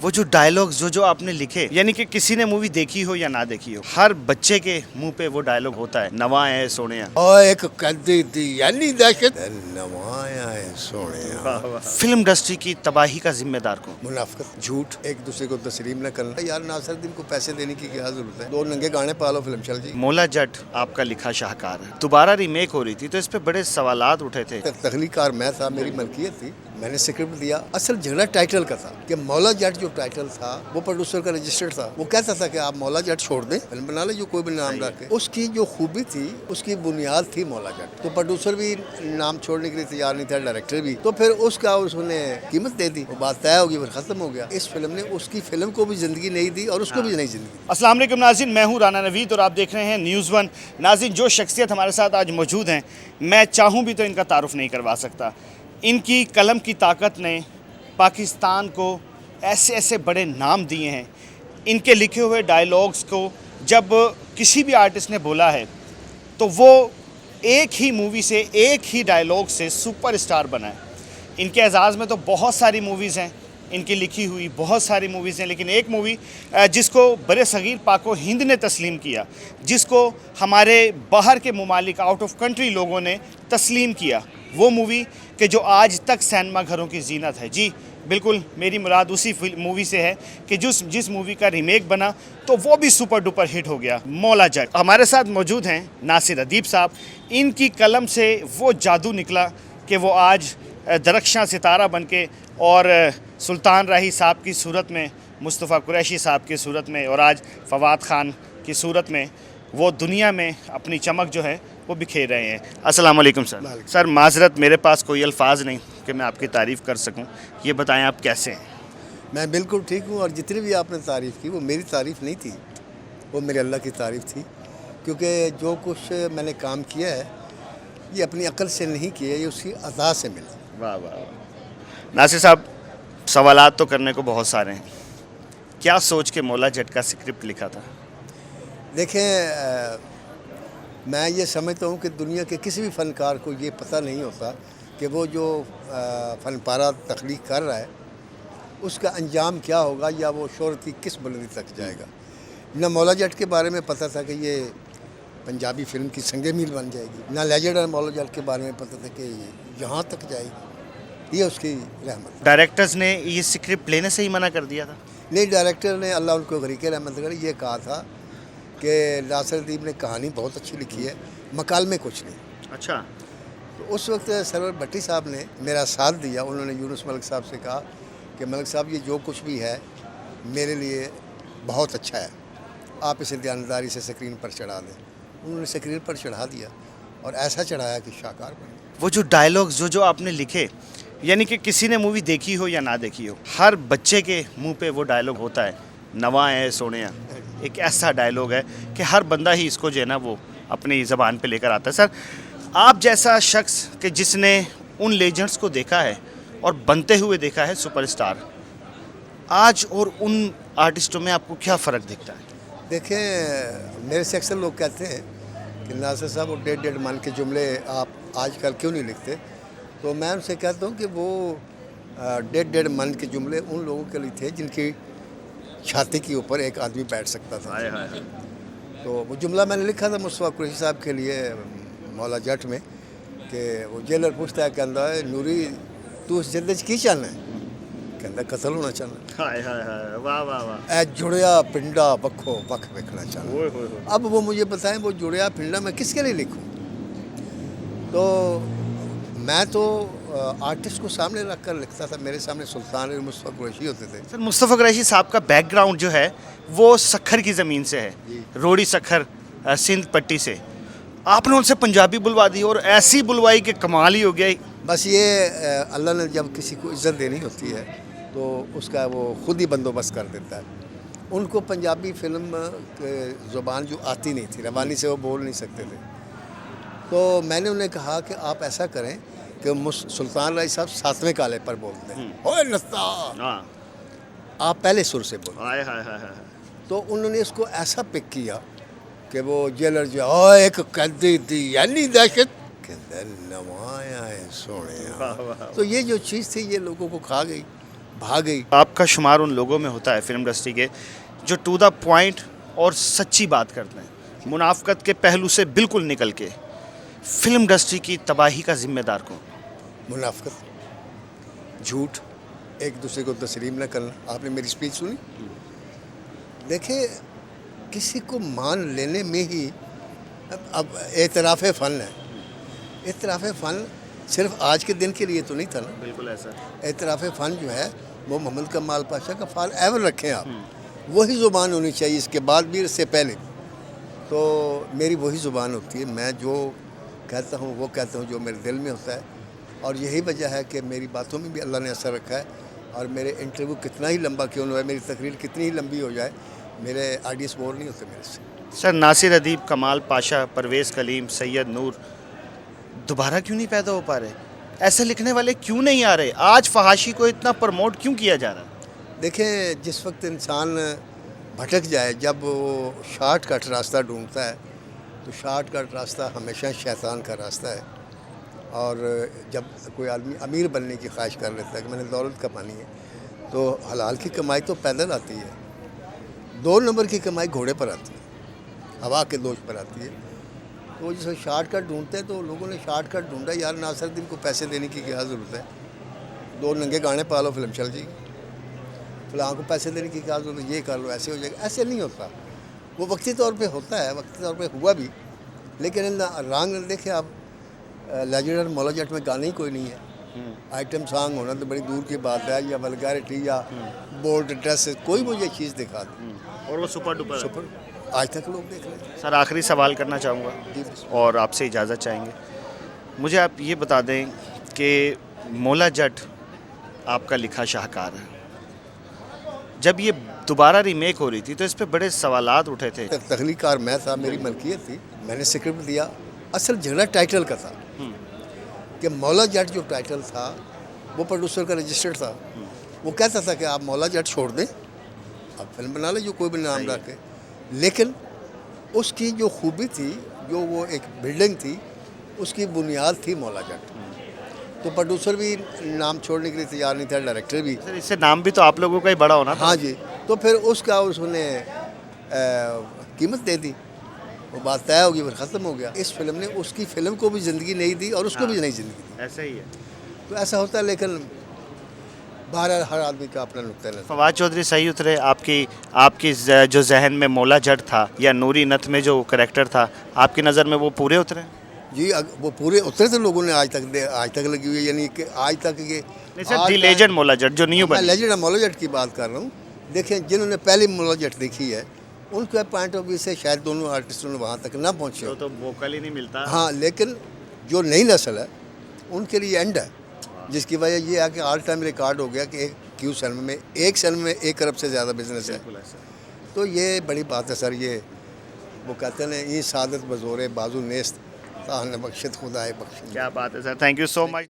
वो जो डायलॉग्स जो जो आपने लिखे, यानी कि किसी ने मूवी देखी हो या ना देखी हो, हर बच्चे के मुंह पे वो डायलॉग होता है, नवा है सोने। और एक कद्दी थी यानी दहशत नवाया है सोने। फिल्म इंडस्ट्री की तबाही का जिम्मेदार कौन? मुनाफिकत, झूठ, एक दूसरे को तस्लीम न करना। यार नासिरुद्दीन को पैसे देने की क्या जरूरत है? दो नंगे गाने पालो, फिल्म चल जी। मौला जट आपका लिखा शाहकार है, दोबारा रीमेक हो रही थी तो इस पे बड़े सवालात उठे थे। तख्लीकार मैं था, मेरी मलकियत थी, मैंने स्क्रिप्ट दिया। असल झगड़ा टाइटल का था कि मौला जट जो टाइटल था वो प्रोड्यूसर का रजिस्टर्ड था। वो कहता था कि आप मौला जट छोड़ दें, फिल्म बना ले जो कोई भी नाम रखे। उसकी जो खूबी थी, उसकी बुनियाद थी मौला जट। तो प्रोड्यूसर भी नाम छोड़ने के लिए तैयार नहीं था, डायरेक्टर भी। तो फिर उसका उसने कीमत दे दी, वो बात तय होगी, फिर खत्म हो गया। इस फिल्म ने उसकी फिल्म को भी जिंदगी नहीं दी और उसको भी नहीं जिंदगी। अस्सलाम वालेकुम नाज़रीन, मैं हूँ राना नवीद और आप देख रहे हैं न्यूज़ वन। नाज़रीन, जो शख्सियत हमारे साथ आज मौजूद हैं, मैं चाहूँ भी तो इनका तारुफ नहीं करवा सकता। इनकी कलम की ताकत ने पाकिस्तान को ऐसे ऐसे बड़े नाम दिए हैं। इनके लिखे हुए डायलॉग्स को जब किसी भी आर्टिस्ट ने बोला है तो वो एक ही मूवी से, एक ही डायलॉग से सुपरस्टार बना है। इनके एजाज़ में तो बहुत सारी मूवीज़ हैं, इनकी लिखी हुई बहुत सारी मूवीज़ हैं, लेकिन एक मूवी जिसको बड़े सगीर पाको हिंद ने तस्लीम किया, जिसको हमारे बाहर के ममालिक, आउट ऑफ कंट्री लोगों ने तस्लीम किया, वो मूवी कि जो आज तक सिनेमा घरों की जीनत है। जी बिल्कुल, मेरी मुराद उसी मूवी से है कि जिस मूवी का रीमेक बना तो वो भी सुपर डुपर हिट हो गया, मौला जट। हमारे साथ मौजूद हैं नासिर अदीब साहब। इनकी कलम से वो जादू निकला कि वो आज दरख्शां सितारा बन के और सुल्तान राही साहब की सूरत में, मुस्तफ़ा कुरैशी साहब की सूरत में और आज फवाद ख़ान की सूरत में वो दुनिया में अपनी चमक जो है वो बिखेर रहे हैं। अस्सलाम वालेकुम सर। सर माजरत, मेरे पास कोई अल्फाज नहीं कि मैं आपकी तारीफ़ कर सकूं। ये बताएं आप कैसे हैं? मैं बिल्कुल ठीक हूँ और जितनी भी आपने तारीफ़ की वो मेरी तारीफ़ नहीं थी, वो मेरे अल्लाह की तारीफ़ थी। क्योंकि जो कुछ मैंने काम किया है ये अपनी अकल से नहीं किया, ये उसकी अदा से मिला। वाह वाह वाह। नासिर साहब, सवालात तो करने को बहुत सारे हैं। क्या सोच के मौला जट का स्क्रिप्ट लिखा था? देखें, मैं ये समझता हूँ कि दुनिया के किसी भी फ़नकार को ये पता नहीं होता कि वो जो फ़न पारा तख्लीक कर रहा है उसका अंजाम क्या होगा या वो शोहरत की किस बुलंदी तक जाएगा। न मौला जट के बारे में पता था कि ये पंजाबी फ़िल्म की संगे मील बन जाएगी, ना लेजेंड मौला जट के बारे में पता था कि यहाँ तक जाएगी। ये उसकी रहमत। डायरेक्टर्स ने ये स्क्रिप्ट लेने से ही मना कर दिया था? नहीं, डायरेक्टर ने, अल्लाह उनको गरीके रहमत करे, ये कहा था कि नासिरुद्दीन ने कहानी बहुत अच्छी लिखी है, मकाल में कुछ नहीं। अच्छा। तो उस वक्त सरवर भट्टी साहब ने मेरा साथ दिया। उन्होंने यूनुस मलिक साहब से कहा कि मलिक साहब ये जो कुछ भी है मेरे लिए बहुत अच्छा है, आप इसे ध्यानदारी से स्क्रीन पर चढ़ा दें। उन्होंने स्क्रीन पर चढ़ा दिया और ऐसा चढ़ाया कि शाहकार बन गया। वो जो डायलॉग्स जो जो आपने लिखे, यानी कि किसी ने मूवी देखी हो या ना देखी हो, हर बच्चे के मुंह पे वो डायलॉग होता है, नवा है सोने। एक ऐसा डायलॉग है कि हर बंदा ही इसको जो है ना वो अपनी ज़बान पे लेकर आता है। सर, आप जैसा शख्स कि जिसने उन लेजेंड्स को देखा है और बनते हुए देखा है सुपरस्टार, आज और उन आर्टिस्टों में आपको क्या फ़र्क दिखता है? देखें, मेरे से अक्सर लोग कहते हैं कि नासिर साहब वो डेढ़ मन के जुमले आप आजकल क्यों नहीं लिखते। तो मैं उनसे कहता हूँ कि वो डेढ़ मन के जुमले उन लोगों के लिए थे जिनकी छाती के ऊपर एक आदमी बैठ सकता था। हाय हाय हाय। तो वो जुमला मैंने लिखा था मुस्तफ़ा कुरैशी साहब के लिए मौला जट में कि वो जेलर पूछता है, कहता है नूरी तू इस जिंदगी की चाहना है? कहता कत्ल होना चाहना। हाय हाय हाय, वाह वाह वाह। ऐ जुड़िया पिंडा बखो बख देखना चाहना। ओए होए होए। अब वो मुझे बताएं वो जुड़िया पिंडा मैं किसके लिए लिखूं? तो मैं तो आर्टिस्ट को सामने रख कर लिखता था। मेरे सामने सुल्तान और मुस्तफ़ा कुरैशी होते थे। सर, मुस्तफ़ा कुरैशी साहब का बैकग्राउंड जो है वो सखर की ज़मीन से है, रोड़ी सखर, सिंध पट्टी से। आपने उनसे पंजाबी बुलवा दी और ऐसी बुलवाई कि कमाल ही हो गया। बस ये अल्लाह ने जब किसी को इज़्ज़त देनी होती है तो उसका वो खुद ही बंदोबस्त कर देता है। उनको पंजाबी फ़िल्म ज़ुबान जो आती नहीं थी, रवानी से वो बोल नहीं सकते थे। तो मैंने उन्हें कहा कि आप ऐसा करें कि सुल्तान राय साहब 7वें काले पर बोलते हैं, ओए नस्ता, आप पहले सुर से बोल। हाय हाय हाय हाय। तो उन्होंने इसको ऐसा पिक किया कि वो जेलर जो ओए एक कैदी थी यानी दहशत के नवाया है सोने। तो ये जो चीज़ थी ये लोगों को खा गई। भाग गई। आपका शुमार उन लोगों में होता है फिल्म इंडस्ट्री के जो टू द पॉइंट और सच्ची बात करते हैं, मुनाफकत के पहलू से बिल्कुल निकल के। फिल्म इंडस्ट्री की तबाही का जिम्मेदार कौन? मुनाफकत, झूठ, एक दूसरे को तस्लीम न करना। आपने मेरी स्पीच सुनी? देखिए, किसी को मान लेने में ही अब एतराफ़ फ़न है। एतराफ़ फ़न सिर्फ आज के दिन के लिए तो नहीं था ना। बिल्कुल ऐसा। एतराफ़ फ़न जो है वो मोहम्मद कमाल पाशा का फ़ार एवर रखें आप। वही ज़ुबान होनी चाहिए, इसके बाद भी, इससे पहले भी। तो मेरी वही ज़ुबान होती है, मैं जो कहता हूँ वो कहता हूँ जो मेरे दिल में होता है। और यही वजह है कि मेरी बातों में भी अल्लाह ने असर रखा है। और मेरे इंटरव्यू कितना ही लंबा क्यों न हो, मेरी तकरीर कितनी ही लंबी हो जाए, मेरे आइडियाज़ बोर नहीं होते मेरे से। सर, नासिर अदीब, कमाल पाशा, परवेज़ कलीम, सैयद नूर दोबारा क्यों नहीं पैदा हो पा रहे? ऐसे लिखने वाले क्यों नहीं आ रहे? आज फहाशी को इतना प्रमोट क्यों किया जा रहा है? देखें, जिस वक्त इंसान भटक जाए, जब वो शॉर्टकट रास्ता ढूंढता है, तो शॉर्टकट रास्ता हमेशा शैतान का रास्ता है। और जब कोई आदमी अमीर बनने की ख्वाहिश कर लेता है कि मैंने दौलत कमानी है, तो हलाल की कमाई तो पैदल आती है, 2 नंबर की कमाई घोड़े पर आती है, हवा के दोष पर आती है। तो वो जिसमें शॉर्टकट ढूंढते हैं, तो लोगों ने शॉर्टकट ढूंढा। यार, नासिरुद्दीन को पैसे देने की क्या ज़रूरत है? 2 नंगे गाने पा लो, फिल्म चल जाएगी। फिलहाल को पैसे देने की क्या जरूरत है? ये कर लो, ऐसे हो जाएगा। ऐसे नहीं होता। वो वक्ती तौर पे होता है, वक्ती तौर पे हुआ भी, लेकिन रंग देखे आप, लेजेंड और मौला जट में गाने ही कोई नहीं है। आइटम सॉन्ग होना तो बड़ी दूर की बात है, या वल्गैरिटी या बोल्ड ड्रेस, कोई मुझे चीज़ दिखा दे, और वो सुपर डुपर। सुपर, आज तक लोग देख रहे हैं। सर, आखिरी सवाल करना चाहूँगा और आपसे इजाज़त चाहेंगे। मुझे आप ये बता दें कि मौला जट आपका लिखा शाहकार है। जब ये दोबारा रीमेक हो रही थी तो इस पे बड़े सवालात उठे थे। तख्लीकार मैं था, मेरी मलकियत थी, मैंने स्क्रिप्ट दिया। असल झगड़ा टाइटल का था कि मौला जट जो टाइटल था वो प्रोड्यूसर का रजिस्टर्ड था। वो कहता था कि आप मौला जट छोड़ दें, आप फिल्म बना लें जो कोई भी नाम रखे। लेकिन उसकी जो खूबी थी, जो वो एक बिल्डिंग थी, उसकी बुनियाद थी मौला जट। तो प्रोड्यूसर भी नाम छोड़ने के लिए तैयार नहीं था, डायरेक्टर भी। सर, इससे नाम भी तो आप लोगों का ही बड़ा होना था। हाँ जी। तो फिर उसका उसने कीमत दे दी, वो बात तय होगी, फिर ख़त्म हो गया। इस फिल्म ने उसकी फ़िल्म को भी ज़िंदगी नहीं दी और उसको भी नई ज़िंदगी दी। ऐसा ही है। तो ऐसा होता है, लेकिन बहरहाल हर आदमी का अपना नुक्ता नज़र। फवाद चौधरी सही उतरे? आपकी जो जहन में मौला जट था या नूरी नथ में जो करैक्टर था, आपकी नज़र में वो पूरे उतरे? जी, वो पूरे उतरे थे। लोगों ने आज तक लगी हुई है, यानी कि आज तक ये नहीं सर, दी लेजेंड मौला जट जो न्यू मैं बनी। लेजेंड मौला जट की बात कर रहा हूँ। देखें, जिन्होंने पहली मौला जट देखी है, उनके पॉइंट ऑफ व्यू से शायद दोनों आर्टिस्टों ने वहाँ तक ना पहुँचे हो। तो वोकल ही नहीं मिलता। हाँ, लेकिन जो नई नस्ल है उनके लिए एंड है, जिसकी वजह ये है कि ऑल टाइम रिकॉर्ड हो गया कि एक सिनेमा में 1 अरब से ज़्यादा बिजनेस है। तो ये बड़ी बात है सर। ये वो कहते हैं ये सादत बज़ोरे बाजू नेस्त, ताहन बख्शत खुदा है बख्श। क्या बात है sir, thank you so much.